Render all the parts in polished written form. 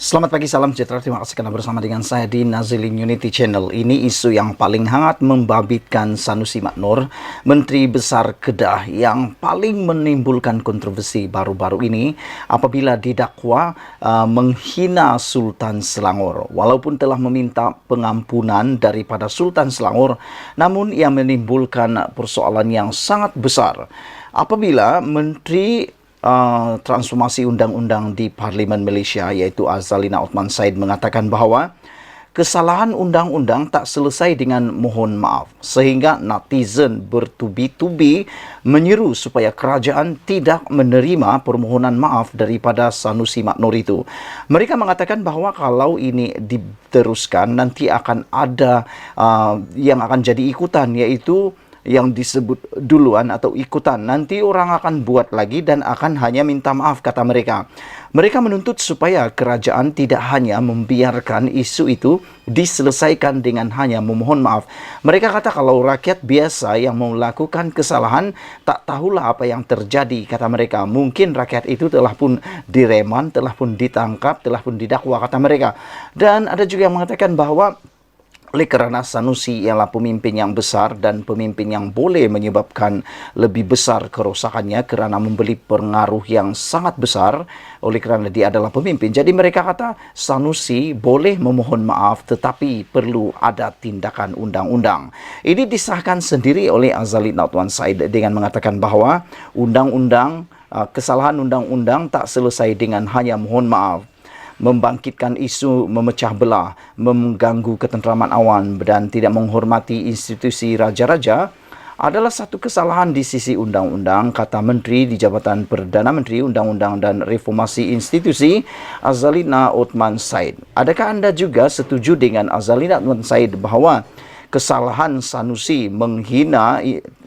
Selamat pagi, salam sejahtera. Terima kasih karena bersama dengan saya di Nazilin Unity Channel. Ini isu yang paling hangat membabitkan Sanusi Maknur, Menteri Besar Kedah, yang paling menimbulkan kontroversi baru-baru ini apabila didakwa menghina Sultan Selangor. Walaupun telah meminta pengampunan daripada Sultan Selangor, namun ia menimbulkan persoalan yang sangat besar apabila Menteri Transformasi Undang-Undang di Parlimen Malaysia, iaitu Azalina Othman Said, mengatakan bahawa kesalahan undang-undang tak selesai dengan mohon maaf, sehingga netizen bertubi-tubi menyeru supaya kerajaan tidak menerima permohonan maaf daripada Sanusi Maknur itu. Mereka mengatakan bahawa kalau ini diteruskan, nanti akan ada yang akan jadi ikutan, iaitu yang disebut duluan atau ikutan. Nanti orang akan buat lagi dan akan hanya minta maaf, kata mereka. Mereka menuntut supaya kerajaan tidak hanya membiarkan isu itu diselesaikan dengan hanya memohon maaf. Mereka kata kalau rakyat biasa yang melakukan kesalahan tak tahulah apa yang terjadi, kata mereka. Mungkin rakyat itu telah pun direman, telah pun ditangkap, telah pun didakwa, kata mereka. Dan ada juga yang mengatakan bahawa oleh kerana Sanusi ialah pemimpin yang besar dan pemimpin yang boleh menyebabkan lebih besar kerosakannya kerana membeli pengaruh yang sangat besar, oleh kerana dia adalah pemimpin. Jadi mereka kata Sanusi boleh memohon maaf tetapi perlu ada tindakan undang-undang. Ini disahkan sendiri oleh Azalina Othman Said dengan mengatakan bahawa kesalahan undang-undang tak selesai dengan hanya mohon maaf. Membangkitkan isu memecah belah, mengganggu ketenteraman awam dan tidak menghormati institusi raja-raja adalah satu kesalahan di sisi undang-undang, kata Menteri di Jabatan Perdana Menteri Undang-Undang dan Reformasi Institusi, Azalina Othman Said. Adakah anda juga setuju dengan Azalina Othman Said bahawa kesalahan Sanusi menghina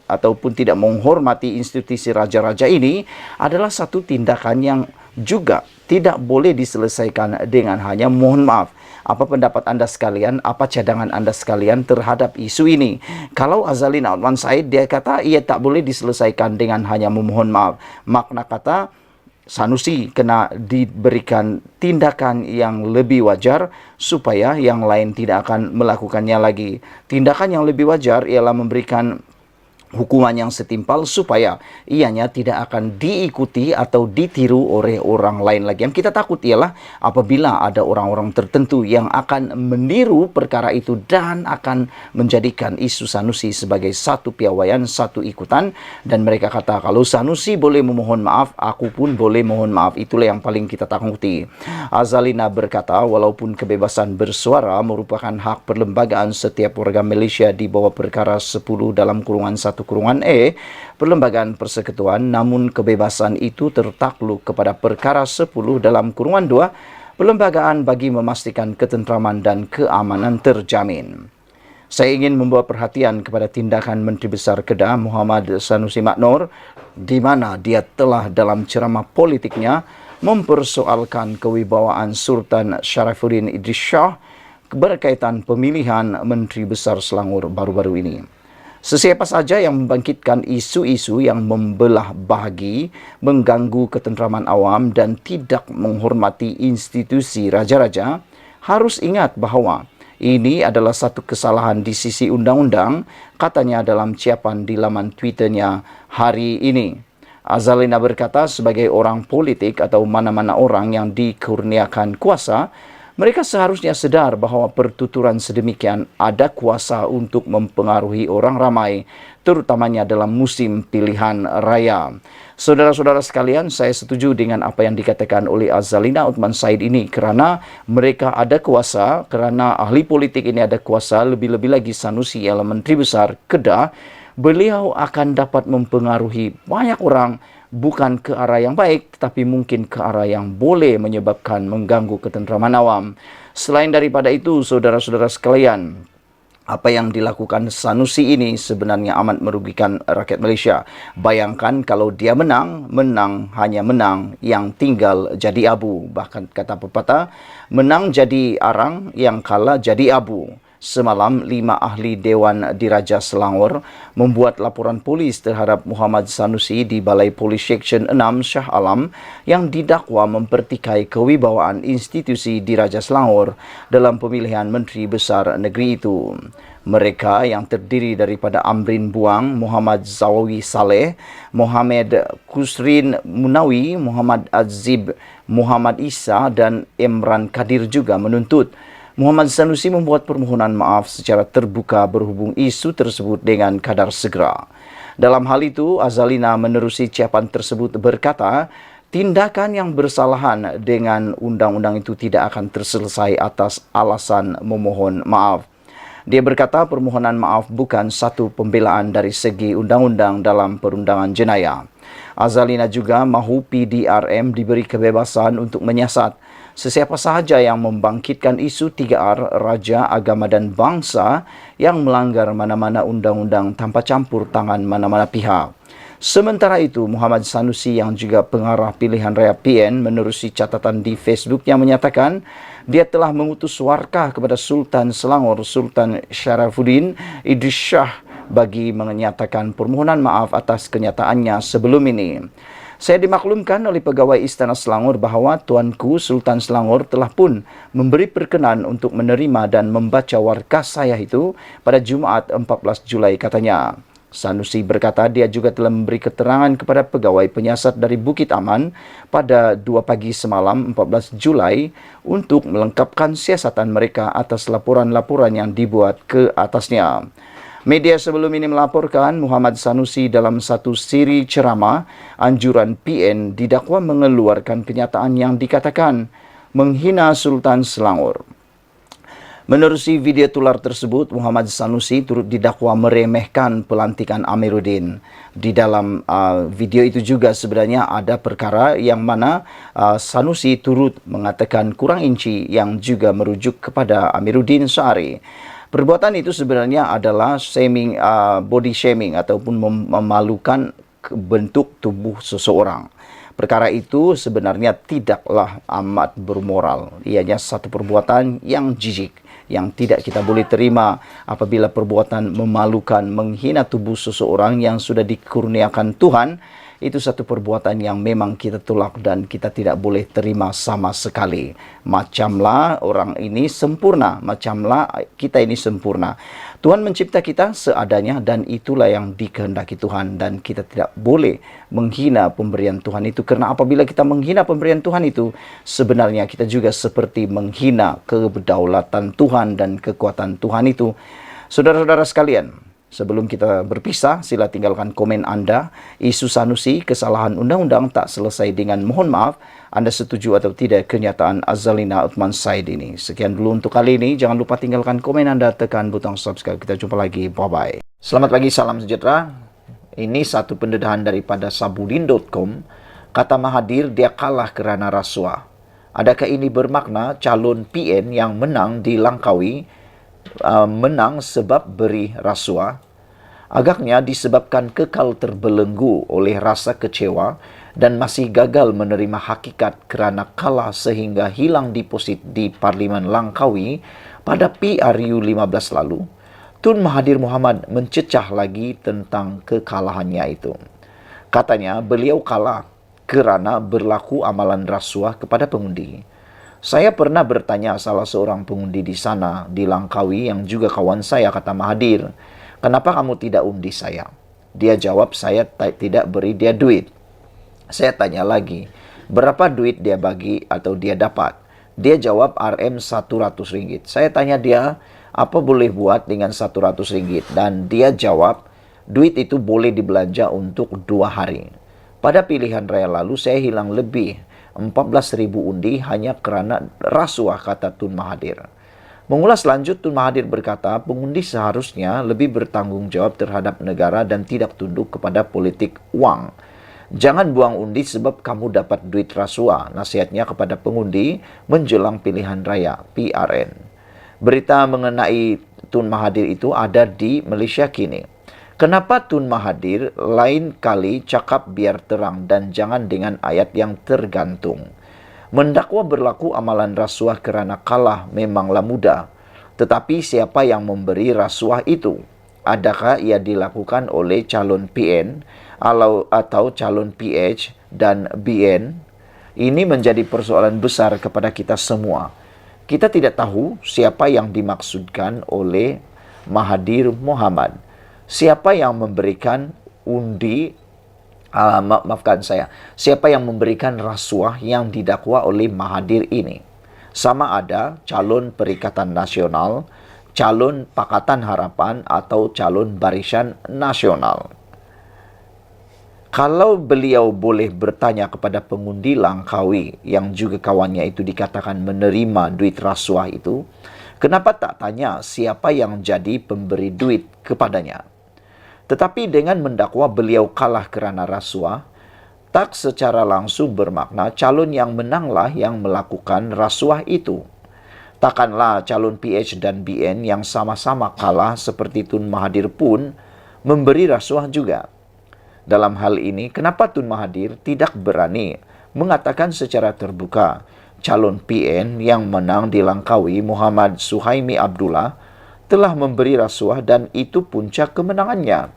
ataupun tidak menghormati institusi raja-raja ini adalah satu tindakan yang juga tidak boleh diselesaikan dengan hanya mohon maaf? Apa pendapat anda sekalian? Apa cadangan anda sekalian terhadap isu ini? Kalau Azalina Othman Said, dia kata ia tak boleh diselesaikan dengan hanya memohon maaf. Makna kata Sanusi kena diberikan tindakan yang lebih wajar supaya yang lain tidak akan melakukannya lagi. Tindakan yang lebih wajar ialah memberikan hukuman yang setimpal supaya ianya tidak akan diikuti atau ditiru oleh orang lain lagi. Yang kita takut ialah apabila ada orang-orang tertentu yang akan meniru perkara itu dan akan menjadikan isu Sanusi sebagai satu piawaian, satu ikutan, dan mereka kata kalau Sanusi boleh memohon maaf, aku pun boleh mohon maaf. Itulah yang paling kita takuti. Azalina berkata walaupun kebebasan bersuara merupakan hak perlembagaan setiap warga Malaysia di bawah perkara 10 dalam kurungan 1 kurungan E Perlembagaan Persekutuan, namun kebebasan itu tertakluk kepada perkara 10 dalam kurungan 2 Perlembagaan bagi memastikan ketenteraman dan keamanan terjamin. Saya ingin membawa perhatian kepada tindakan Menteri Besar Kedah Muhammad Sanusi Maknur, di mana dia telah dalam ceramah politiknya mempersoalkan kewibawaan Sultan Sharifuddin Idris Shah berkaitan pemilihan Menteri Besar Selangor baru-baru ini. Sesiapa saja yang membangkitkan isu-isu yang membelah bahagi, mengganggu ketenteraman awam dan tidak menghormati institusi raja-raja, harus ingat bahawa ini adalah satu kesalahan di sisi undang-undang, katanya dalam ciapan di laman Twitternya hari ini. Azalina berkata sebagai orang politik atau mana-mana orang yang dikurniakan kuasa, mereka seharusnya sedar bahawa pertuturan sedemikian ada kuasa untuk mempengaruhi orang ramai, terutamanya dalam musim pilihan raya. Saudara-saudara sekalian, saya setuju dengan apa yang dikatakan oleh Azalina Othman Said ini kerana mereka ada kuasa, kerana ahli politik ini ada kuasa, lebih-lebih lagi Sanusi ialah Menteri Besar Kedah, beliau akan dapat mempengaruhi banyak orang, bukan ke arah yang baik, tetapi mungkin ke arah yang boleh menyebabkan mengganggu ketenteraman awam. Selain daripada itu, saudara-saudara sekalian, apa yang dilakukan Sanusi ini sebenarnya amat merugikan rakyat Malaysia. Bayangkan kalau dia menang hanya menang, yang tinggal jadi abu. Bahkan kata pepatah, menang jadi arang, yang kalah jadi abu. Semalam, 5 ahli Dewan Diraja Selangor membuat laporan polis terhadap Muhammad Sanusi di Balai Polis Seksyen 6 Shah Alam yang didakwa mempertikai kewibawaan institusi Diraja Selangor dalam pemilihan Menteri Besar negeri itu. Mereka yang terdiri daripada Amrin Buang, Muhammad Zawawi Saleh, Mohamed Kusrin Munawi, Muhammad Azib, Muhammad Isa dan Imran Kadir juga menuntut Muhammad Sanusi membuat permohonan maaf secara terbuka berhubung isu tersebut dengan kadar segera. Dalam hal itu, Azalina menerusi ucapan tersebut berkata, tindakan yang bersalahan dengan undang-undang itu tidak akan terselesai atas alasan memohon maaf. Dia berkata permohonan maaf bukan satu pembelaan dari segi undang-undang dalam perundangan jenayah. Azalina juga mahu PDRM diberi kebebasan untuk menyiasat sesiapa sahaja yang membangkitkan isu 3R, raja, agama dan bangsa yang melanggar mana-mana undang-undang tanpa campur tangan mana-mana pihak. Sementara itu, Muhammad Sanusi yang juga pengarah pilihan raya PN menerusi catatan di Facebook yang menyatakan dia telah mengutus warkah kepada Sultan Selangor Sultan Syarafuddin Idris Shah bagi menyatakan permohonan maaf atas kenyataannya sebelum ini. Saya dimaklumkan oleh pegawai Istana Selangor bahawa Tuanku Sultan Selangor telah pun memberi perkenan untuk menerima dan membaca warkah saya itu pada Jumaat 14 Julai katanya. Sanusi berkata dia juga telah memberi keterangan kepada pegawai penyiasat dari Bukit Aman pada 2 pagi semalam 14 Julai untuk melengkapkan siasatan mereka atas laporan-laporan yang dibuat ke atasnya. Media sebelum ini melaporkan Muhammad Sanusi dalam satu siri ceramah anjuran PN didakwa mengeluarkan kenyataan yang dikatakan menghina Sultan Selangor. Menerusi video tular tersebut, Muhammad Sanusi turut didakwa meremehkan pelantikan Amiruddin. Di dalam video itu juga sebenarnya ada perkara yang mana Sanusi turut mengatakan kurang inci yang juga merujuk kepada Amiruddin Syari. Perbuatan itu sebenarnya adalah body shaming ataupun memalukan bentuk tubuh seseorang. Perkara itu sebenarnya tidaklah amat bermoral. Ianya satu perbuatan yang jijik, yang tidak kita boleh terima apabila perbuatan memalukan, menghina tubuh seseorang yang sudah dikurniakan Tuhan. Itu satu perbuatan yang memang kita tolak dan kita tidak boleh terima sama sekali. Macamlah orang ini sempurna, macamlah kita ini sempurna. Tuhan mencipta kita seadanya dan itulah yang dikehendaki Tuhan dan kita tidak boleh menghina pemberian Tuhan itu. Karena apabila kita menghina pemberian Tuhan itu, sebenarnya kita juga seperti menghina kedaulatan Tuhan dan kekuatan Tuhan itu. Saudara-saudara sekalian, sebelum kita berpisah, sila tinggalkan komen Anda. Isu Sanusi, kesalahan undang-undang tak selesai dengan mohon maaf. Anda setuju atau tidak kenyataan Azalina Uthman Said ini? Sekian dulu untuk kali ini. Jangan lupa tinggalkan komen Anda, tekan butang subscribe. Kita jumpa lagi. Bye-bye. Selamat pagi, salam sejahtera. Ini satu pendedahan daripada sabudin.com. Kata Mahathir, dia kalah kerana rasuah. Adakah ini bermakna calon PN yang menang di Langkawi menang sebab beri rasuah? Agaknya disebabkan kekal terbelenggu oleh rasa kecewa dan masih gagal menerima hakikat kerana kalah sehingga hilang deposit di Parlimen Langkawi pada PRU 15 lalu. Tun Mahathir Mohamad mencecah lagi tentang kekalahannya itu. Katanya beliau kalah kerana berlaku amalan rasuah kepada pengundi. Saya pernah bertanya salah seorang pengundi di sana, di Langkawi yang juga kawan saya, kata Mahathir, kenapa kamu tidak undi saya? Dia jawab, saya tidak beri dia duit. Saya tanya lagi, berapa duit dia bagi atau dia dapat? Dia jawab RM RM100. Saya tanya dia, apa boleh buat dengan RM100? Dan dia jawab, duit itu boleh dibelanja untuk 2 hari. Pada pilihan raya lalu, saya hilang lebih 14.000 undi hanya kerana rasuah, kata Tun Mahathir. Mengulas lanjut, Tun Mahathir berkata, pengundi seharusnya lebih bertanggung jawab terhadap negara dan tidak tunduk kepada politik wang. Jangan buang undi sebab kamu dapat duit rasuah, nasihatnya kepada pengundi menjelang pilihan raya PRN. Berita mengenai Tun Mahathir itu ada di Malaysia kini. Kenapa Tun Mahathir lain kali cakap biar terang dan jangan dengan ayat yang tergantung? Mendakwa berlaku amalan rasuah kerana kalah memanglah mudah. Tetapi siapa yang memberi rasuah itu? Adakah ia dilakukan oleh calon PN atau calon PH dan BN? Ini menjadi persoalan besar kepada kita semua. Kita tidak tahu siapa yang dimaksudkan oleh Mahathir Mohamad. Siapa yang memberikan siapa yang memberikan rasuah yang didakwa oleh Mahathir ini? Sama ada calon Perikatan Nasional, calon Pakatan Harapan, atau calon Barisan Nasional. Kalau beliau boleh bertanya kepada pengundi Langkawi yang juga kawannya itu dikatakan menerima duit rasuah itu, kenapa tak tanya siapa yang jadi pemberi duit kepadanya? Tetapi dengan mendakwa beliau kalah kerana rasuah, tak secara langsung bermakna calon yang menanglah yang melakukan rasuah itu. Takkanlah calon PH dan BN yang sama-sama kalah seperti Tun Mahathir pun memberi rasuah juga. Dalam hal ini, kenapa Tun Mahathir tidak berani mengatakan secara terbuka calon PN yang menang di Langkawi, Muhammad Suhaimi Abdullah, telah memberi rasuah dan itu puncak kemenangannya?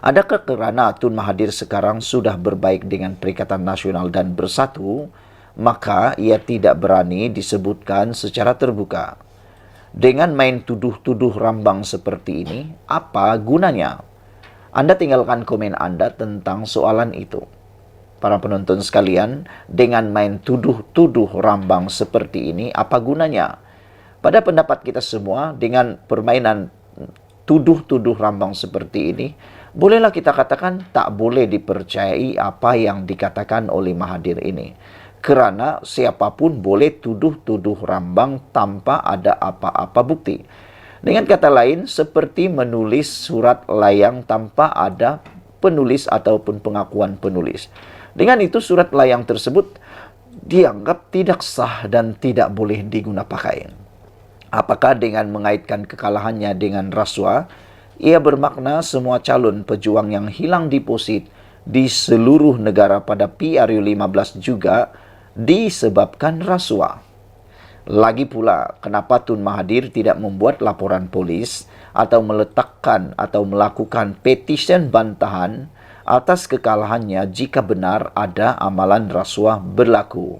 Adakah kerana Tun Mahathir sekarang sudah berbaik dengan Perikatan Nasional dan bersatu, maka ia tidak berani disebutkan secara terbuka? Dengan main tuduh-tuduh rambang seperti ini, apa gunanya? Anda tinggalkan komen Anda tentang soalan itu. Para penonton sekalian, dengan main tuduh-tuduh rambang seperti ini, apa gunanya? Pada pendapat kita semua, dengan permainan tuduh-tuduh rambang seperti ini, bolehlah kita katakan tak boleh dipercayai apa yang dikatakan oleh Mahathir ini. Kerana siapapun boleh tuduh-tuduh rambang tanpa ada apa-apa bukti. Dengan kata lain, seperti menulis surat layang tanpa ada penulis ataupun pengakuan penulis. Dengan itu, surat layang tersebut dianggap tidak sah dan tidak boleh digunapakai. Apakah dengan mengaitkan kekalahannya dengan rasuah, ia bermakna semua calon pejuang yang hilang deposit di seluruh negara pada PRU15 juga disebabkan rasuah? Lagi pula, kenapa Tun Mahathir tidak membuat laporan polis atau meletakkan atau melakukan petisyen bantahan atas kekalahannya jika benar ada amalan rasuah berlaku?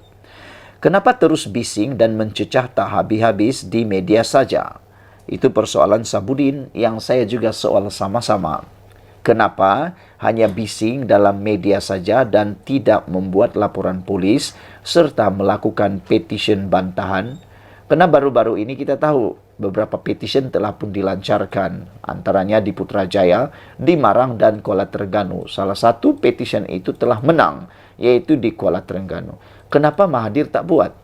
Kenapa terus bising dan mencecah tak habis-habis di media saja? Itu persoalan Sabudin yang saya juga soal sama-sama. Kenapa hanya bising dalam media saja dan tidak membuat laporan polis serta melakukan petisyen bantahan? Karena baru-baru ini kita tahu beberapa petisyen telah pun dilancarkan, antaranya di Putrajaya, di Marang dan Kuala Terengganu. Salah satu petisyen itu telah menang, yaitu di Kuala Terengganu. Kenapa Mahathir tak buat?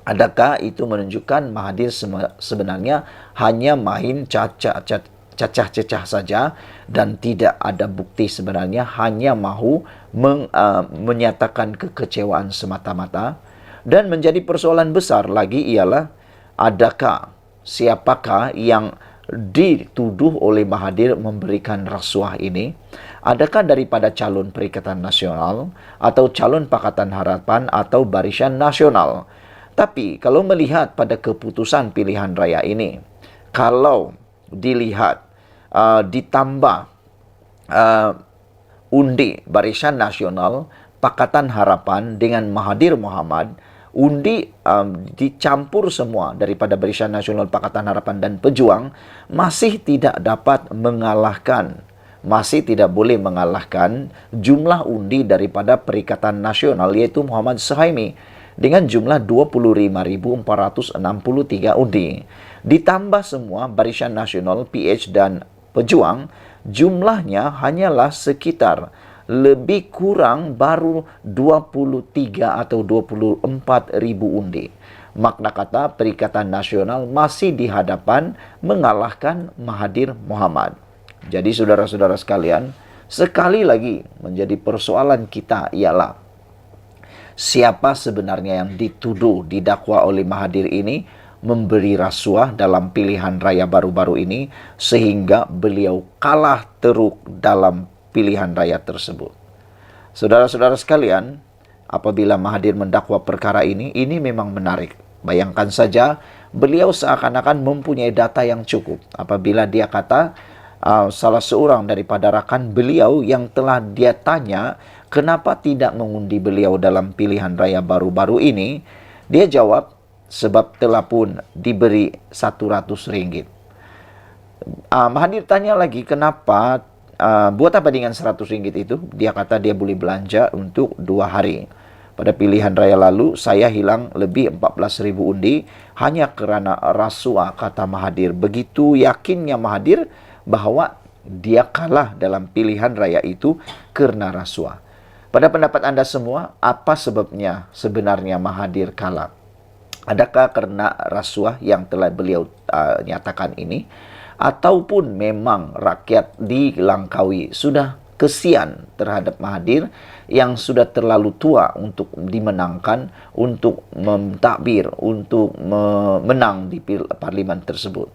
Adakah itu menunjukkan Mahathir sebenarnya hanya main cacah-cacah saja dan tidak ada bukti, sebenarnya hanya mahu menyatakan kekecewaan semata-mata? Dan menjadi persoalan besar lagi ialah siapakah yang dituduh oleh Mahathir memberikan rasuah ini? Adakah daripada calon Perikatan Nasional atau calon Pakatan Harapan atau Barisan Nasional? Tapi kalau melihat pada keputusan pilihan raya ini, kalau dilihat ditambah undi Barisan Nasional, Pakatan Harapan dengan Mahathir Mohamad, undi dicampur semua daripada Barisan Nasional, Pakatan Harapan dan Pejuang, masih tidak dapat mengalahkan, masih tidak boleh mengalahkan jumlah undi daripada Perikatan Nasional, yaitu Muhammad Suhaimi dengan jumlah 25.463 undi. Ditambah semua Barisan Nasional, PH dan Pejuang, jumlahnya hanyalah sekitar lebih kurang baru 23 atau 24 ribu undi. Makna kata Perikatan Nasional masih di hadapan mengalahkan Mahathir Mohamad. Jadi saudara-saudara sekalian, sekali lagi menjadi persoalan kita ialah siapa sebenarnya yang dituduh, didakwa oleh Mahathir ini memberi rasuah dalam pilihan raya baru-baru ini sehingga beliau kalah teruk dalam pilihan raya tersebut. Saudara-saudara sekalian, apabila Mahathir mendakwa perkara ini memang menarik. Bayangkan saja, beliau seakan-akan mempunyai data yang cukup apabila dia kata salah seorang daripada rakan beliau yang telah dia tanya kenapa tidak mengundi beliau dalam pilihan raya baru-baru ini, dia jawab sebab telah pun diberi RM100. Mahathir tanya lagi kenapa, buat apa dengan RM100 itu? Dia kata dia boleh belanja untuk 2 hari. Pada pilihan raya lalu, saya hilang lebih 14.000 undi hanya kerana rasuah, kata Mahathir. Begitu yakinnya Mahathir bahawa dia kalah dalam pilihan raya itu kerana rasuah. Pada pendapat anda semua, apa sebabnya sebenarnya Mahathir kalah? Adakah kerana rasuah yang telah beliau nyatakan ini? Ataupun memang rakyat di Langkawi sudah kesian terhadap Mahathir yang sudah terlalu tua untuk dimenangkan, untuk mentadbir, untuk menang di parlimen tersebut.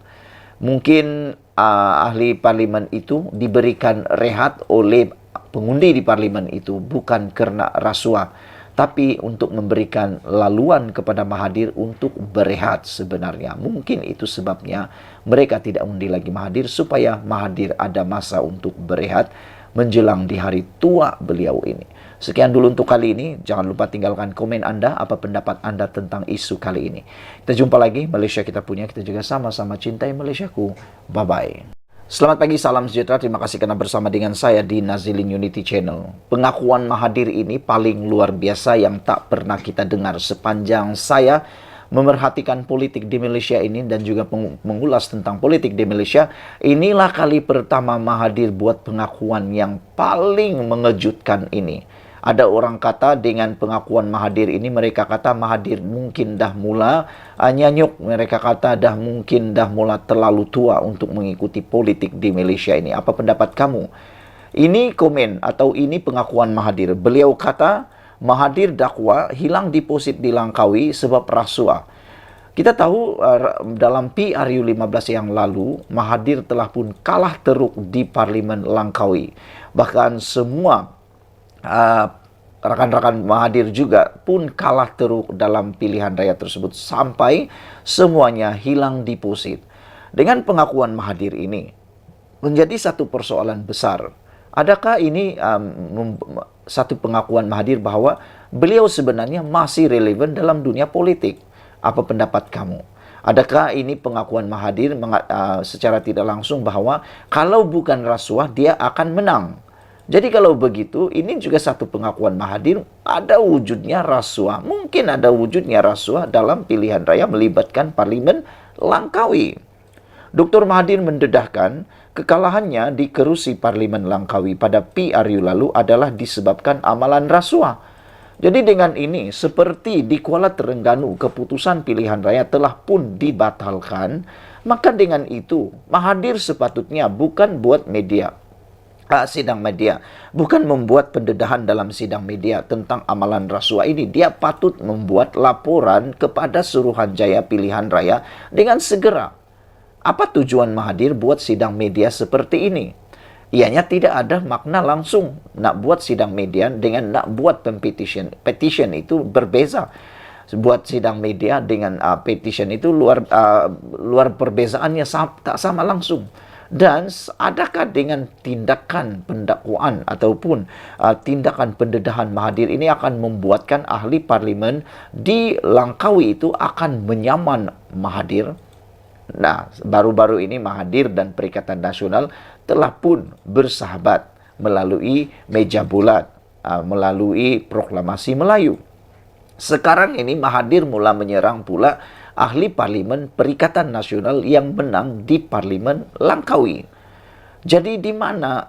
Mungkin ahli parlimen itu diberikan rehat oleh pengundi di parlimen itu bukan kerana rasuah, tapi untuk memberikan laluan kepada Mahathir untuk berehat sebenarnya. Mungkin itu sebabnya mereka tidak undi lagi Mahathir, supaya Mahathir ada masa untuk berehat menjelang di hari tua beliau ini. Sekian dulu untuk kali ini. Jangan lupa tinggalkan komen anda, apa pendapat anda tentang isu kali ini. Kita jumpa lagi. Malaysia kita punya, kita juga sama-sama cintai Malaysiaku. Bye-bye. Selamat pagi, salam sejahtera. Terima kasih karena bersama dengan saya di Nazilin Unity Channel. Pengakuan Mahathir ini paling luar biasa yang tak pernah kita dengar sepanjang saya memerhatikan politik di Malaysia ini dan juga mengulas tentang politik di Malaysia. Inilah kali pertama Mahathir buat pengakuan yang paling mengejutkan ini. Ada orang kata dengan pengakuan Mahathir ini, mereka kata Mahathir mungkin dah mula nyanyuk. Mereka kata mungkin dah mula terlalu tua untuk mengikuti politik di Malaysia ini. Apa pendapat kamu? Ini komen atau ini pengakuan Mahathir. Beliau kata Mahathir dakwa hilang deposit di Langkawi sebab rasuah. Kita tahu dalam PRU15 yang lalu, Mahathir telah pun kalah teruk di Parlimen Langkawi. Bahkan semua rakan-rakan Mahathir juga pun kalah teruk dalam pilihan raya tersebut sampai semuanya hilang deposit. Dengan pengakuan Mahathir ini, menjadi satu persoalan besar. Adakah ini satu pengakuan Mahathir bahawa beliau sebenarnya masih relevan dalam dunia politik? Apa pendapat kamu? Adakah ini pengakuan Mahathir secara tidak langsung bahawa kalau bukan rasuah dia akan menang? Jadi kalau begitu, ini juga satu pengakuan Mahathir, ada wujudnya rasuah. Mungkin ada wujudnya rasuah dalam pilihan raya melibatkan Parlimen Langkawi. Dr. Mahathir mendedahkan kekalahannya di kerusi Parlimen Langkawi pada PRU lalu adalah disebabkan amalan rasuah. Jadi dengan ini, seperti di Kuala Terengganu, keputusan pilihan raya telah pun dibatalkan, maka dengan itu, Mahathir sepatutnya bukan buat sidang media, bukan membuat pendedahan dalam sidang media tentang amalan rasuah ini. Dia patut membuat laporan kepada Suruhanjaya Pilihan Raya dengan segera. Apa tujuan Mahathir buat sidang media seperti ini? Ianya tidak ada makna langsung nak buat sidang media dengan nak buat petition. Petition itu berbeza. Buat sidang media dengan petition itu luar perbezaannya tak sama langsung. Dan adakah dengan tindakan pendakwaan ataupun tindakan pendedahan Mahathir ini akan membuatkan ahli parlimen di Langkawi itu akan menyaman Mahathir? Nah, baru-baru ini Mahathir dan Perikatan Nasional telah pun bersahabat melalui meja bulat, melalui proklamasi Melayu. Sekarang ini Mahathir mula menyerang pula ahli parlimen Perikatan Nasional yang menang di Parlimen Langkawi. Jadi di mana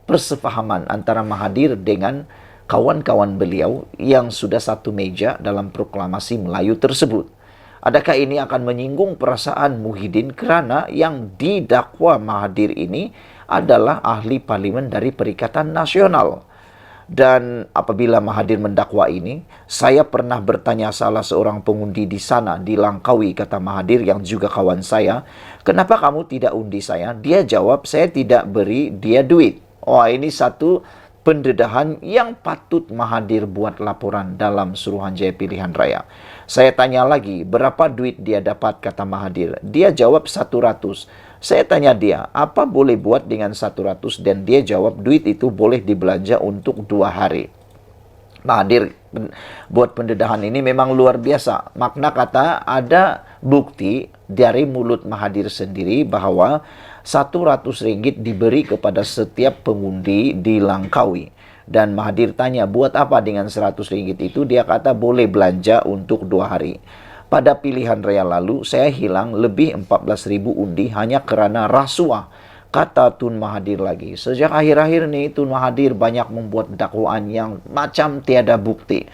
persefahaman antara Mahathir dengan kawan-kawan beliau yang sudah satu meja dalam proklamasi Melayu tersebut? Adakah ini akan menyinggung perasaan Muhyiddin kerana yang didakwa Mahathir ini adalah ahli parlimen dari Perikatan Nasional? Dan apabila Mahathir mendakwa ini, saya pernah bertanya salah seorang pengundi di sana, di Langkawi, kata Mahathir yang juga kawan saya, kenapa kamu tidak undi saya? Dia jawab, saya tidak beri dia duit. Oh, ini satu pendedahan yang patut Mahathir buat laporan dalam Suruhanjaya Pilihan Raya. Saya tanya lagi, berapa duit dia dapat, kata Mahathir. Dia jawab 100. Saya tanya dia, apa boleh buat dengan 100? Dan dia jawab, duit itu boleh dibelanja untuk 2 hari. Mahathir buat pendedahan ini memang luar biasa. Makna kata, ada bukti dari mulut Mahathir sendiri bahwa RM100 diberi kepada setiap pengundi di Langkawi. Dan Mahathir tanya, buat apa dengan RM100 itu? Dia kata boleh belanja untuk 2 hari. Pada pilihan raya lalu, saya hilang lebih 14.000 undi hanya kerana rasuah. Kata Tun Mahathir lagi. Sejak akhir-akhir ini, Tun Mahathir banyak membuat dakwaan yang macam tiada bukti.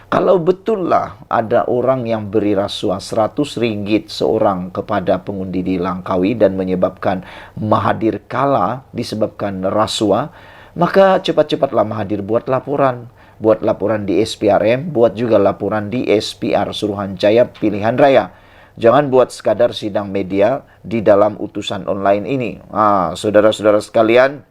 Kalau betullah ada orang yang beri rasuah RM100 seorang kepada pengundi di Langkawi dan menyebabkan Mahathir kalah disebabkan rasuah, maka cepat-cepatlah Mahathir buat laporan. Buat laporan di SPRM, buat juga laporan di SPR Suruhanjaya Pilihan Raya. Jangan buat sekadar sidang media di dalam utusan online ini. Saudara-saudara sekalian,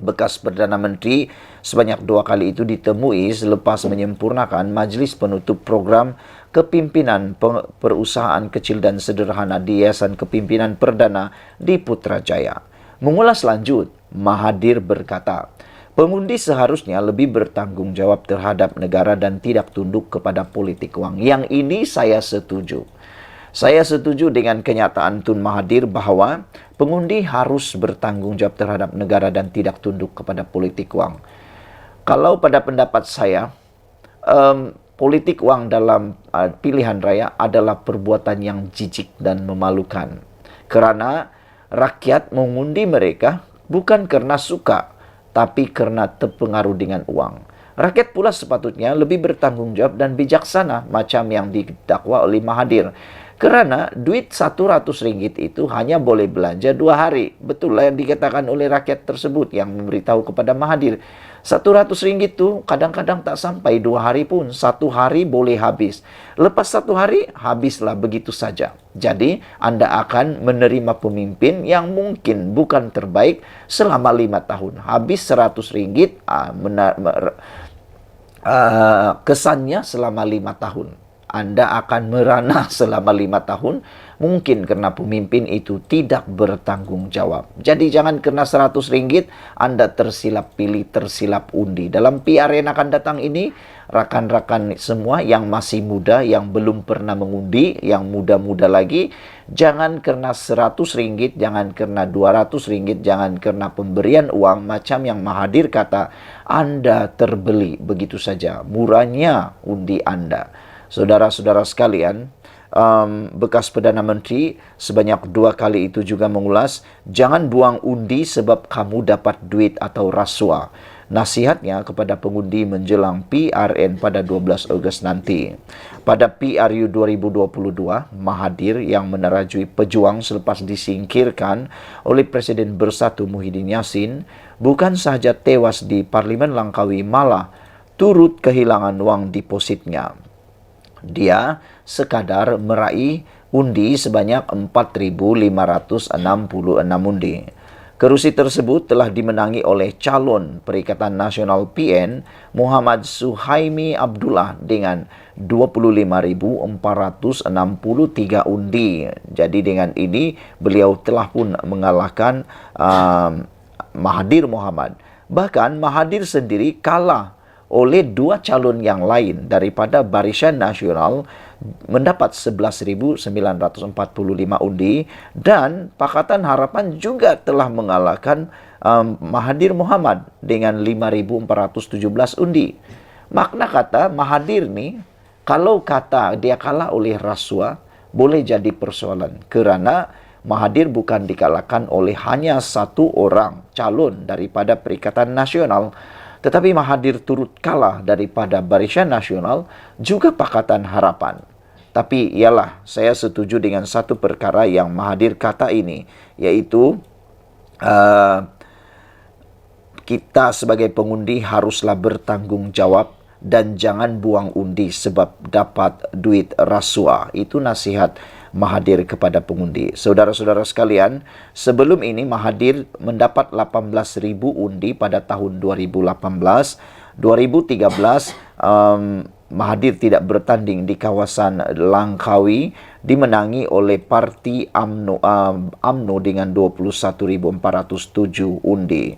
bekas Perdana Menteri sebanyak 2 kali itu ditemui selepas menyempurnakan Majlis Penutup Program Kepimpinan Perusahaan Kecil dan Sederhana di Yayasan Kepimpinan Perdana di Putrajaya. Mengulas lanjut, Mahathir berkata, pengundi seharusnya lebih bertanggung jawab terhadap negara dan tidak tunduk kepada politik wang. Yang ini saya setuju. Saya setuju dengan kenyataan Tun Mahathir bahwa pengundi harus bertanggung jawab terhadap negara dan tidak tunduk kepada politik wang. Kalau pada pendapat saya, politik wang dalam pilihan raya adalah perbuatan yang jijik dan memalukan. Kerana rakyat mengundi mereka bukan karena suka, tapi karena terpengaruh dengan uang. Rakyat pula sepatutnya lebih bertanggung jawab dan bijaksana macam yang didakwa oleh Mahathir. Kerana duit RM100 itu hanya boleh belanja 2 hari. Betul lah yang dikatakan oleh rakyat tersebut yang memberitahu kepada Mahathir. RM100 itu kadang-kadang tak sampai 2 hari pun. 1 hari boleh habis. Lepas 1 hari, habislah begitu saja. Jadi, Anda akan menerima pemimpin yang mungkin bukan terbaik selama 5 tahun. Habis RM100, kesannya selama 5 tahun. Anda akan merana selama 5 tahun, mungkin karena pemimpin itu tidak bertanggung jawab. Jadi jangan karena RM100 Anda tersilap pilih, tersilap undi. Dalam PR yang akan datang ini, rakan-rakan semua yang masih muda, yang belum pernah mengundi, yang muda-muda lagi, jangan karena RM100, jangan karena RM200, jangan karena pemberian uang macam yang Mahathir kata, Anda terbeli begitu saja. Murahnya undi Anda. Saudara-saudara sekalian, bekas Perdana Menteri sebanyak 2 kali itu juga mengulas, jangan buang undi sebab kamu dapat duit atau rasuah. Nasihatnya kepada pengundi menjelang PRN pada 12 Ogos nanti. Pada PRU 2022, Mahathir yang menerajui pejuang selepas disingkirkan oleh Presiden Bersatu Muhyiddin Yassin, bukan sahaja tewas di Parlimen Langkawi, malah turut kehilangan wang depositnya. Dia sekadar meraih undi sebanyak 4.566 undi. Kerusi tersebut telah dimenangi oleh calon Perikatan Nasional PN Muhammad Suhaimi Abdullah dengan 25.463 undi. Jadi dengan ini beliau telah pun mengalahkan Mahathir Mohamad. Bahkan Mahathir sendiri kalah oleh 2 calon yang lain daripada Barisan Nasional mendapat 11.945 undi dan Pakatan Harapan juga telah mengalahkan Mahathir Mohamad dengan 5.417 undi. Makna kata Mahathir ni, kalau kata dia kalah oleh rasuah, boleh jadi persoalan. Kerana Mahathir bukan dikalahkan oleh hanya 1 orang calon daripada Perikatan Nasional, tetapi Mahathir turut kalah daripada Barisan Nasional juga Pakatan Harapan. Tapi ialah, saya setuju dengan satu perkara yang Mahathir kata ini, yaitu kita sebagai pengundi haruslah bertanggung jawab dan jangan buang undi sebab dapat duit rasuah. Itu nasihat Mahathir kepada pengundi. Saudara-saudara sekalian, sebelum ini Mahathir mendapat 18,000 undi pada tahun 2018. 2013 Mahathir tidak bertanding di kawasan Langkawi, dimenangi oleh Parti UMNO dengan 21,407 undi.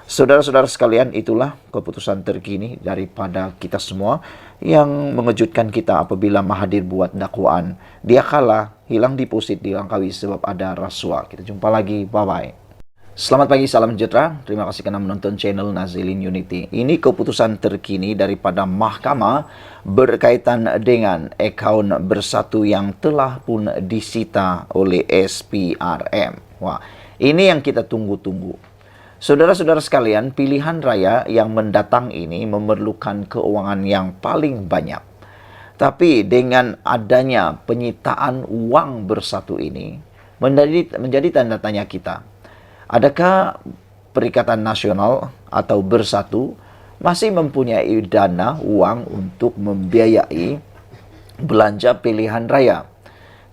Saudara-saudara sekalian, itulah keputusan terkini daripada kita semua yang mengejutkan kita apabila Mahathir buat dakwaan. Dia kalah, hilang deposit di Langkawi sebab ada rasuah. Kita jumpa lagi, bye-bye. Selamat pagi, salam sejahtera. Terima kasih kerana menonton channel Nazilin Unity. Ini keputusan terkini daripada mahkamah berkaitan dengan akaun Bersatu yang telah pun disita oleh SPRM. Wah, ini yang kita tunggu-tunggu. Saudara-saudara sekalian, pilihan raya yang mendatang ini memerlukan keuangan yang paling banyak. Tapi dengan adanya penyitaan uang Bersatu ini, menjadi tanda tanya kita. Adakah Perikatan Nasional atau Bersatu masih mempunyai dana uang untuk membiayai belanja pilihan raya?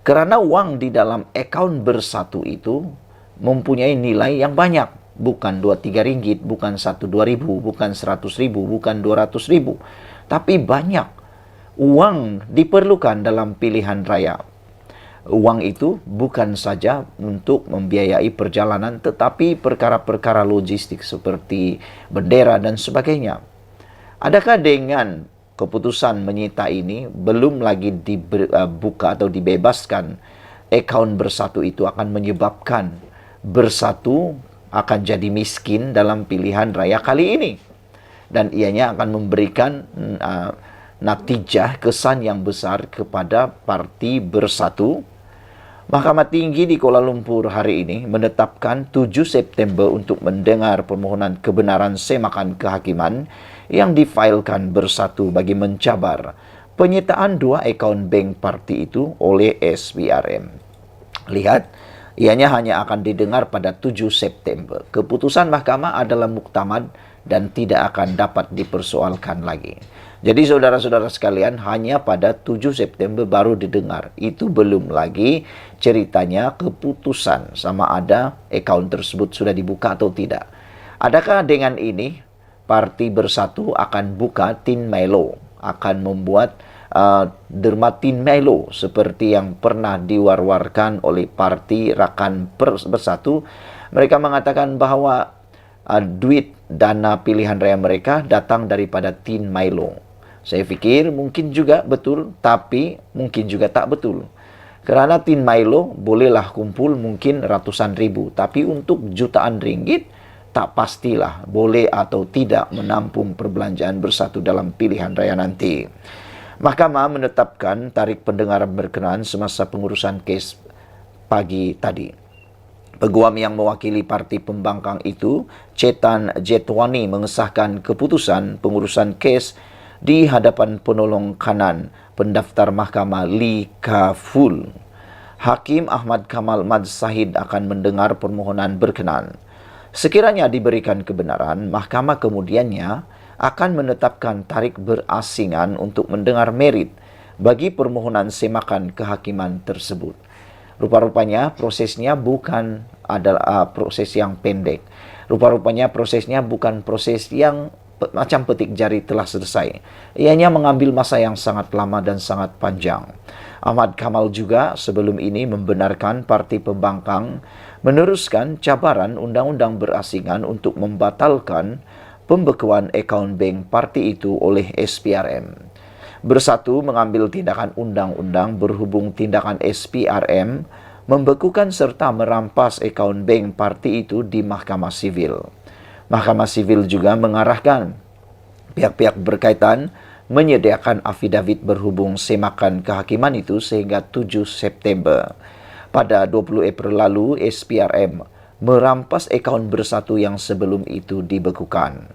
Kerana uang di dalam akaun Bersatu itu mempunyai nilai yang banyak. Bukan 2-3 ringgit, bukan 1-2 ribu, bukan 100 ribu, bukan 200 ribu. Tapi banyak uang diperlukan dalam pilihan raya. Uang itu bukan saja untuk membiayai perjalanan, tetapi perkara-perkara logistik seperti bendera dan sebagainya. Adakah dengan keputusan menyita ini belum lagi dibuka atau dibebaskan, akaun Bersatu itu akan menyebabkan Bersatu akan jadi miskin dalam pilihan raya kali ini, dan ianya akan memberikan natijah kesan yang besar kepada Parti Bersatu. Mahkamah Tinggi di Kuala Lumpur hari ini menetapkan 7 September untuk mendengar permohonan kebenaran semakan kehakiman yang difailkan Bersatu bagi mencabar penyitaan 2 akaun bank parti itu oleh SPRM. Lihat, ianya hanya akan didengar pada 7 September. Keputusan mahkamah adalah muktamad dan tidak akan dapat dipersoalkan lagi. Jadi saudara-saudara sekalian, hanya pada 7 September baru didengar. Itu belum lagi ceritanya keputusan sama ada akaun tersebut sudah dibuka atau tidak. Adakah dengan ini Parti Bersatu akan buka Tin Melo, akan membuat derma Tin Melo seperti yang pernah diwar-warkan oleh Parti Rakan Bersatu? Mereka mengatakan bahawa duit dana pilihan raya mereka datang daripada Tin Milo. Saya fikir mungkin juga betul, tapi mungkin juga tak betul. Kerana Tin Milo bolehlah kumpul mungkin ratusan ribu, tapi untuk jutaan ringgit tak pastilah boleh atau tidak menampung perbelanjaan Bersatu dalam pilihan raya nanti. Mahkamah menetapkan tarikh pendengaran berkenaan semasa pengurusan kes pagi tadi. Peguam yang mewakili Parti Pembangkang itu, Chetan Jetwani, mengesahkan keputusan pengurusan kes di hadapan penolong kanan pendaftar mahkamah Lee Ka-ful. Hakim Ahmad Kamal Mad Sahid akan mendengar permohonan berkenaan. Sekiranya diberikan kebenaran, mahkamah kemudiannya akan menetapkan tarikh berasingan untuk mendengar merit bagi permohonan semakan kehakiman tersebut. Rupa-rupanya prosesnya bukan adalah proses yang pendek. Rupa-rupanya prosesnya bukan proses yang macam petik jari telah selesai. Ianya mengambil masa yang sangat lama dan sangat panjang. Ahmad Kamal juga sebelum ini membenarkan Parti Pembangkang meneruskan cabaran undang-undang berasingan untuk membatalkan pembekuan akaun bank parti itu oleh SPRM. Bersatu mengambil tindakan undang-undang berhubung tindakan SPRM membekukan serta merampas akaun bank parti itu di Mahkamah Sivil. Mahkamah Sivil juga mengarahkan pihak-pihak berkaitan menyediakan afidavit berhubung semakan kehakiman itu sehingga 7 September. Pada 20 April lalu, SPRM merampas akaun Bersatu yang sebelum itu dibekukan.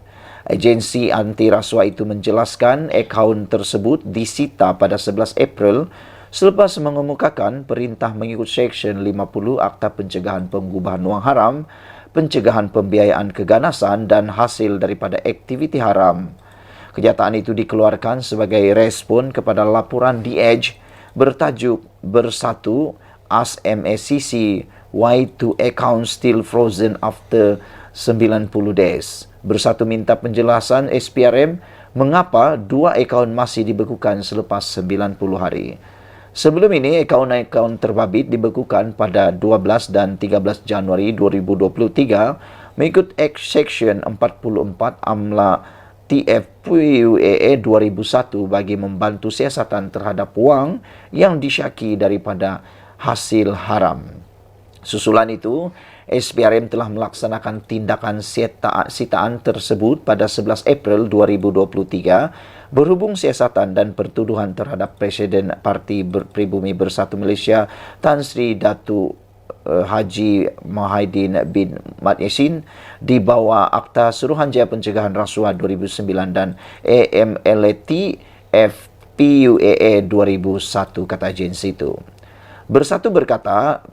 Agensi anti rasuah itu menjelaskan akaun tersebut disita pada 11 April selepas mengemukakan perintah mengikut Seksyen 50 Akta Pencegahan Pengubahan Wang Haram, pencegahan pembiayaan keganasan dan hasil daripada aktiviti haram. Kenyataan itu dikeluarkan sebagai respon kepada laporan The Edge bertajuk Bersatu Ask MACC why two accounts still frozen after 90 days. Bersatu minta penjelasan SPRM mengapa dua akaun masih dibekukan selepas 90 hari. Sebelum ini, akaun-akaun terbabit dibekukan pada 12 dan 13 Januari 2023 mengikut Section 44 AMLA TFPUAA 2001 bagi membantu siasatan terhadap wang yang disyaki daripada hasil haram. Susulan itu, SPRM telah melaksanakan tindakan sitaan tersebut pada 11 April 2023 berhubung siasatan dan pertuduhan terhadap Presiden Parti Pribumi Bersatu Malaysia Tan Sri Datu Haji Muhyiddin bin Mat Yassin di bawah Akta Suruhanjaya Pencegahan Rasuah 2009 dan AMLAT FPUAA 2001, kata agensi itu. Bersatu berkata,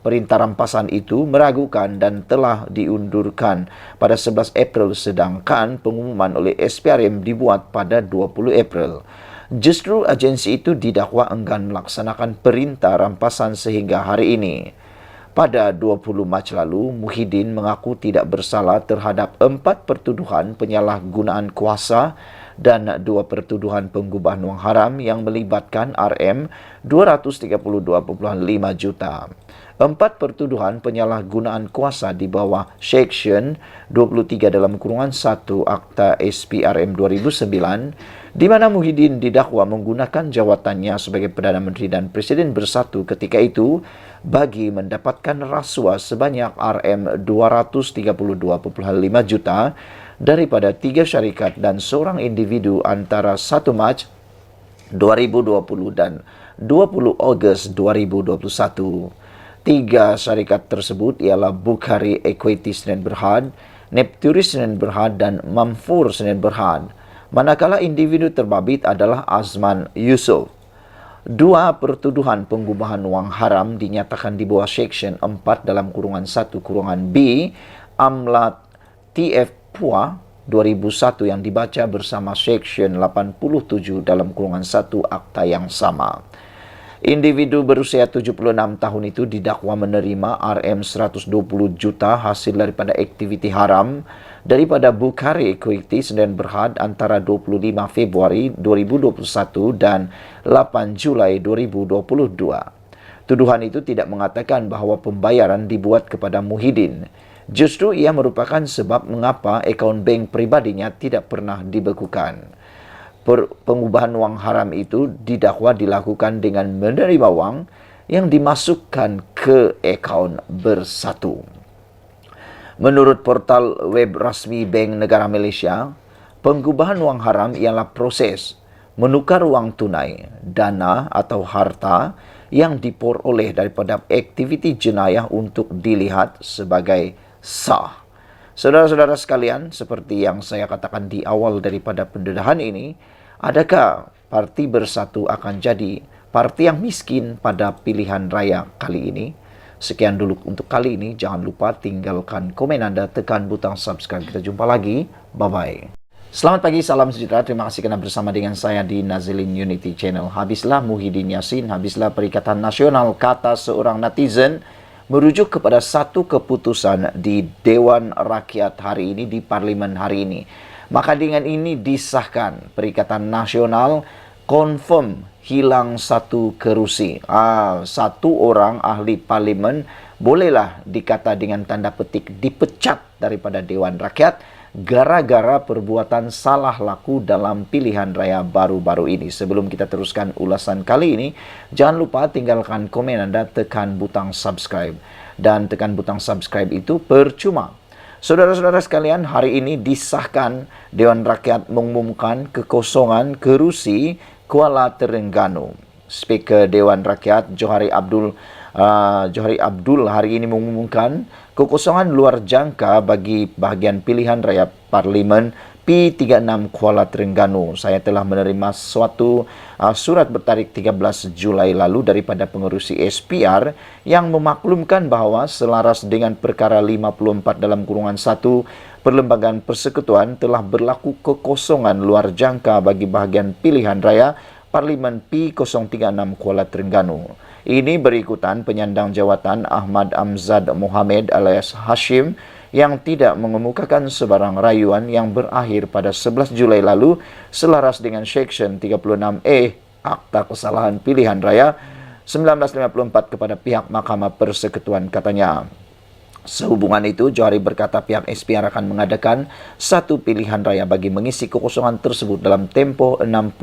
perintah rampasan itu meragukan dan telah diundurkan pada 11 April sedangkan pengumuman oleh SPRM dibuat pada 20 April. Justru agensi itu didakwa enggan melaksanakan perintah rampasan sehingga hari ini. Pada 20 Mac lalu, Muhyiddin mengaku tidak bersalah terhadap 4 pertuduhan penyalahgunaan kuasa dan 2 pertuduhan pengubahan wang haram yang melibatkan RM 232.5 juta. 4 pertuduhan penyalahgunaan kuasa di bawah Section 23 dalam kurungan 1 Akta SPRM 2009 di mana Muhyiddin didakwa menggunakan jawatannya sebagai Perdana Menteri dan Presiden Bersatu ketika itu bagi mendapatkan rasuah sebanyak RM 232.5 juta daripada 3 syarikat dan seorang individu antara 1 Mac 2020 dan 20 Ogos 2021. 3 syarikat tersebut ialah Bukhari Equity Sdn Bhd, Nepturis Sdn Bhd dan Mamfur Sdn Bhd. Manakala individu terbabit adalah Azman Yusof. 2 pertuduhan pengubahan wang haram dinyatakan di bawah Section 4 dalam kurungan 1 kurungan B AMLA TFPUA 2001 yang dibaca bersama Section 87 dalam kurungan 1 akta yang sama. Individu berusia 76 tahun itu didakwa menerima RM 120 juta hasil daripada aktiviti haram daripada Bukhari Equity Sdn Bhd antara 25 Februari 2021 dan 8 Julai 2022. Tuduhan itu tidak mengatakan bahawa pembayaran dibuat kepada Muhyiddin. Justru ia merupakan sebab mengapa akaun bank pribadinya tidak pernah dibekukan. Pengubahan wang haram itu didakwa dilakukan dengan menerima wang yang dimasukkan ke akaun Bersatu. Menurut portal web rasmi Bank Negara Malaysia, pengubahan wang haram ialah proses menukar wang tunai, dana atau harta yang diperoleh daripada aktiviti jenayah untuk dilihat sebagai sah. Saudara-saudara sekalian, seperti yang saya katakan di awal daripada pendedahan ini, adakah Parti Bersatu akan jadi parti yang miskin pada pilihan raya kali ini? Sekian dulu untuk kali ini. Jangan lupa tinggalkan komen Anda, tekan butang subscribe. Kita jumpa lagi. Bye-bye. Selamat pagi, salam sejahtera. Terima kasih kerana bersama dengan saya di Nazilin Unity Channel. Habislah Muhyiddin Yassin, habislah Perikatan Nasional, kata seorang netizen merujuk kepada satu keputusan di Dewan Rakyat hari ini, di Parlimen hari ini. Maka dengan ini disahkan Perikatan Nasional confirm hilang satu kerusi. Satu orang ahli parlimen bolehlah dikata dengan tanda petik dipecat daripada Dewan Rakyat gara-gara perbuatan salah laku dalam pilihan raya baru-baru ini. Sebelum kita teruskan ulasan kali ini, jangan lupa tinggalkan komen Anda, tekan butang subscribe. Dan tekan butang subscribe itu percuma. Saudara-saudara sekalian, hari ini disahkan Dewan Rakyat mengumumkan kekosongan kerusi Kuala Terengganu. Speaker Dewan Rakyat Johari Abdul hari ini mengumumkan kekosongan luar jangka bagi bahagian pilihan raya Parlimen P36 Kuala Terengganu. Saya telah menerima suatu surat bertarikh 13 Julai lalu daripada pengerusi SPR yang memaklumkan bahawa selaras dengan perkara 54 dalam kurungan 1 Perlembagaan Persekutuan telah berlaku kekosongan luar jangka bagi bahagian pilihan raya Parlimen P036 Kuala Terengganu. Ini berikutan penyandang jawatan Ahmad Amzad Mohamed alias Hashim yang tidak mengemukakan sebarang rayuan yang berakhir pada 11 Julai lalu selaras dengan Seksyen 36E Akta Kesalahan Pilihan Raya 1954 kepada pihak Mahkamah Persekutuan, katanya. Sehubungan itu, Johari berkata pihak SPR akan mengadakan satu pilihan raya bagi mengisi kekosongan tersebut dalam tempo 60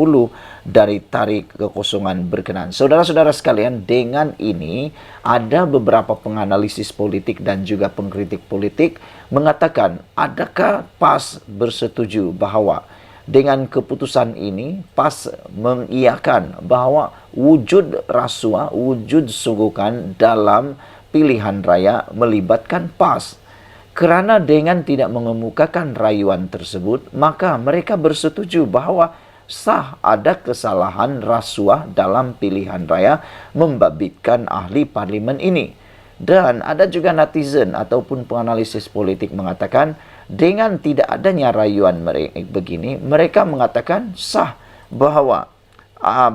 dari tarikh kekosongan berkenaan. Saudara-saudara sekalian, dengan ini ada beberapa penganalisis politik dan juga pengkritik politik mengatakan, adakah PAS bersetuju bahwa dengan keputusan ini PAS mengiyakan bahwa wujud rasuah, wujud sunggukan dalam pilihan raya melibatkan PAS. Kerana dengan tidak mengemukakan rayuan tersebut, maka mereka bersetuju bahwa sah ada kesalahan rasuah dalam pilihan raya membabitkan ahli parlimen ini. Dan ada juga netizen ataupun penganalisis politik mengatakan dengan tidak adanya rayuan begini, mereka mengatakan sah bahwa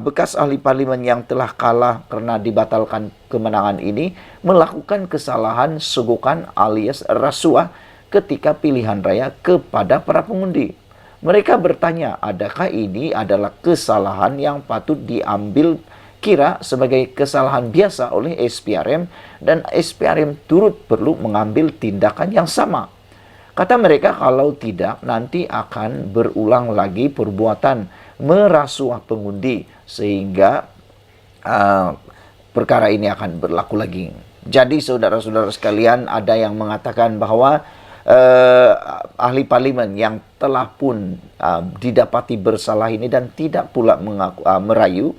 bekas ahli parlimen yang telah kalah karena dibatalkan kemenangan ini melakukan kesalahan sogokan alias rasuah ketika pilihan raya kepada para pengundi. Mereka bertanya, adakah ini adalah kesalahan yang patut diambil kira sebagai kesalahan biasa oleh SPRM dan SPRM turut perlu mengambil tindakan yang sama. Kata mereka, kalau tidak nanti akan berulang lagi perbuatan merasuah pengundi sehingga perkara ini akan berlaku lagi. Jadi saudara-saudara sekalian, ada yang mengatakan bahwa ahli parlimen yang telah pun didapati bersalah ini dan tidak pula merayu,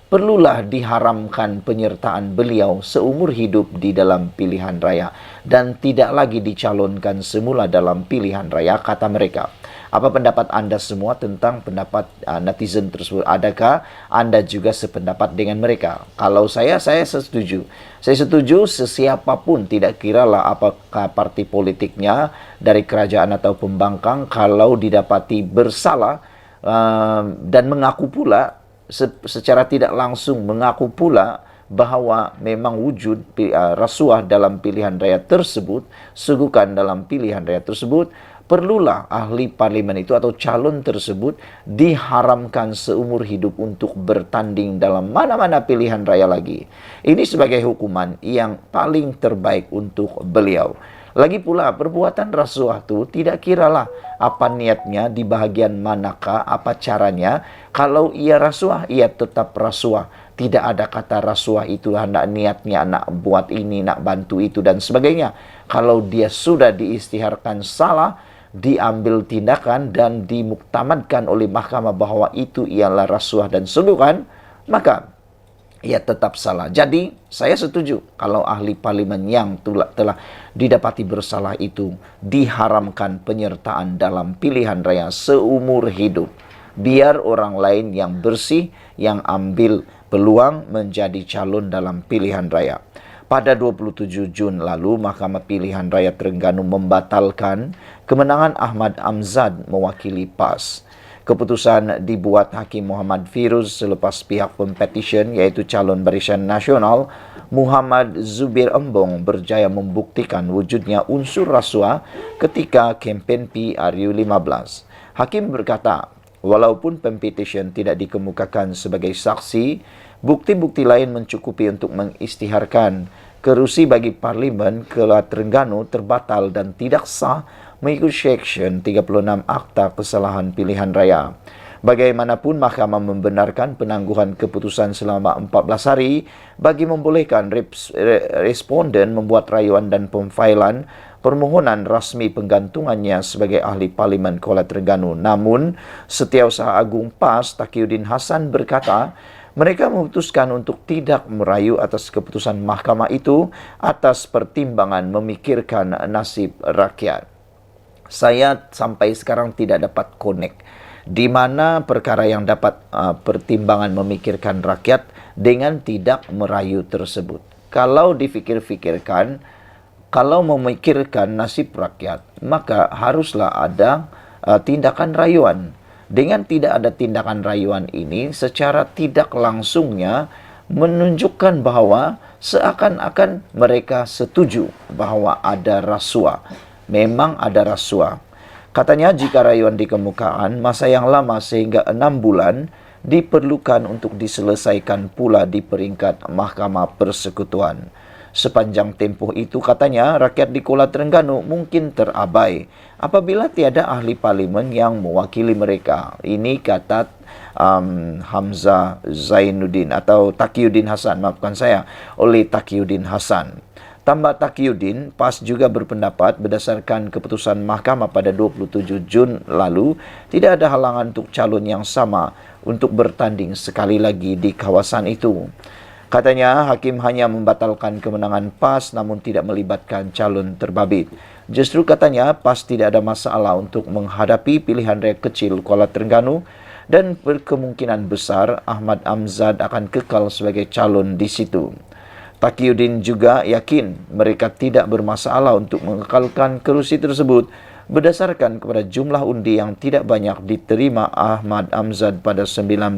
perlulah diharamkan penyertaan beliau seumur hidup di dalam pilihan raya dan tidak lagi dicalonkan semula dalam pilihan raya, kata mereka. Apa pendapat Anda semua tentang pendapat netizen tersebut? Adakah Anda juga sependapat dengan mereka? Kalau saya setuju. Saya setuju sesiapapun, tidak kiralah apakah parti politiknya dari kerajaan atau pembangkang, kalau didapati bersalah dan mengaku pula secara tidak langsung mengaku pula bahwa memang wujud rasuah dalam pilihan raya tersebut, sugukan dalam pilihan raya tersebut, perlulah ahli parlimen itu atau calon tersebut diharamkan seumur hidup untuk bertanding dalam mana-mana pilihan raya lagi. Ini sebagai hukuman yang paling terbaik untuk beliau. Lagi pula, perbuatan rasuah itu tidak kiralah apa niatnya, di bahagian manakah, apa caranya. Kalau ia rasuah, ia tetap rasuah. Tidak ada kata rasuah itu hendak niatnya nak buat ini, nak bantu itu dan sebagainya. Kalau dia sudah diistiharkan salah, diambil tindakan dan dimuktamadkan oleh mahkamah bahwa itu ialah rasuah dan sugukan, maka ia tetap salah. Jadi saya setuju kalau ahli parlimen yang telah didapati bersalah itu diharamkan penyertaan dalam pilihan raya seumur hidup. Biar orang lain yang bersih yang ambil peluang menjadi calon dalam pilihan raya. Pada 27 Jun lalu, Mahkamah Pilihan Raya Terengganu membatalkan kemenangan Ahmad Amzad mewakili PAS. Keputusan dibuat Hakim Muhammad Firuz selepas pihak pempetition, yaitu calon Barisan Nasional Muhammad Zubir Embong, berjaya membuktikan wujudnya unsur rasuah ketika kempen PRU15. Hakim berkata, walaupun pempetition tidak dikemukakan sebagai saksi, bukti-bukti lain mencukupi untuk mengisytiharkan kerusi bagi Parlimen Keluar Terengganu terbatal dan tidak sah mengikut Seksyen 36 Akta Kesalahan Pilihan Raya. Bagaimanapun, mahkamah membenarkan penangguhan keputusan selama 14 hari bagi membolehkan responden membuat rayuan dan pemfailan permohonan rasmi penggantungannya sebagai ahli Parlimen Kuala Terengganu. Namun, Setiausaha Agung PAS Taqiyuddin Hassan berkata, mereka memutuskan untuk tidak merayu atas keputusan mahkamah itu atas pertimbangan memikirkan nasib rakyat. Saya sampai sekarang tidak dapat connect di mana perkara yang dapat pertimbangan memikirkan rakyat dengan tidak merayu tersebut. Kalau difikir-fikirkan, kalau memikirkan nasib rakyat, maka haruslah ada tindakan rayuan. Dengan tidak ada tindakan rayuan ini, secara tidak langsungnya menunjukkan bahawa seakan-akan mereka setuju bahawa ada rasuah. Memang ada rasuah. Katanya jika rayuan dikemukakan, masa yang lama sehingga 6 bulan diperlukan untuk diselesaikan pula di peringkat Mahkamah Persekutuan. Sepanjang tempoh itu katanya rakyat di Kuala Terengganu mungkin terabai apabila tiada ahli parlimen yang mewakili mereka. Ini kata Hamzah Zainuddin atau Taqiyuddin Hasan, maafkan saya, oleh Taqiyuddin Hasan. Tambah Taqiyuddin, PAS juga berpendapat berdasarkan keputusan mahkamah pada 27 Jun lalu, tidak ada halangan untuk calon yang sama untuk bertanding sekali lagi di kawasan itu. Katanya, hakim hanya membatalkan kemenangan PAS namun tidak melibatkan calon terbabit. Justru katanya, PAS tidak ada masalah untuk menghadapi pilihan raya kecil Kuala Terengganu dan berkemungkinan besar Ahmad Amzad akan kekal sebagai calon di situ. Taqiyuddin juga yakin mereka tidak bermasalah untuk mengekalkan kerusi tersebut berdasarkan kepada jumlah undi yang tidak banyak diterima Ahmad Amzad pada 19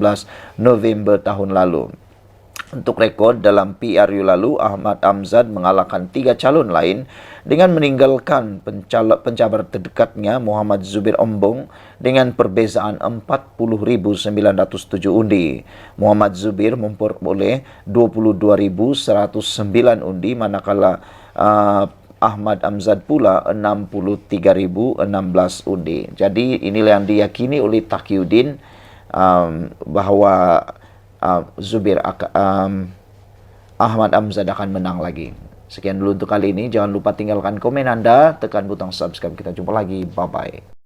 November tahun lalu. Untuk rekod, dalam PRU lalu, Ahmad Amzad mengalahkan 3 calon lain dengan meninggalkan pencabar terdekatnya Muhammad Zubir Ombong dengan perbezaan 40.907 undi. Muhammad Zubir memperoleh 22.109 undi, manakala Ahmad Amzad pula 63.016 undi. Jadi inilah yang diyakini oleh Taqiyuddin bahawa Ahmad Amzad akan menang lagi. Sekian dulu untuk kali ini. Jangan lupa tinggalkan komen Anda, tekan butang subscribe. Kita jumpa lagi. Bye-bye.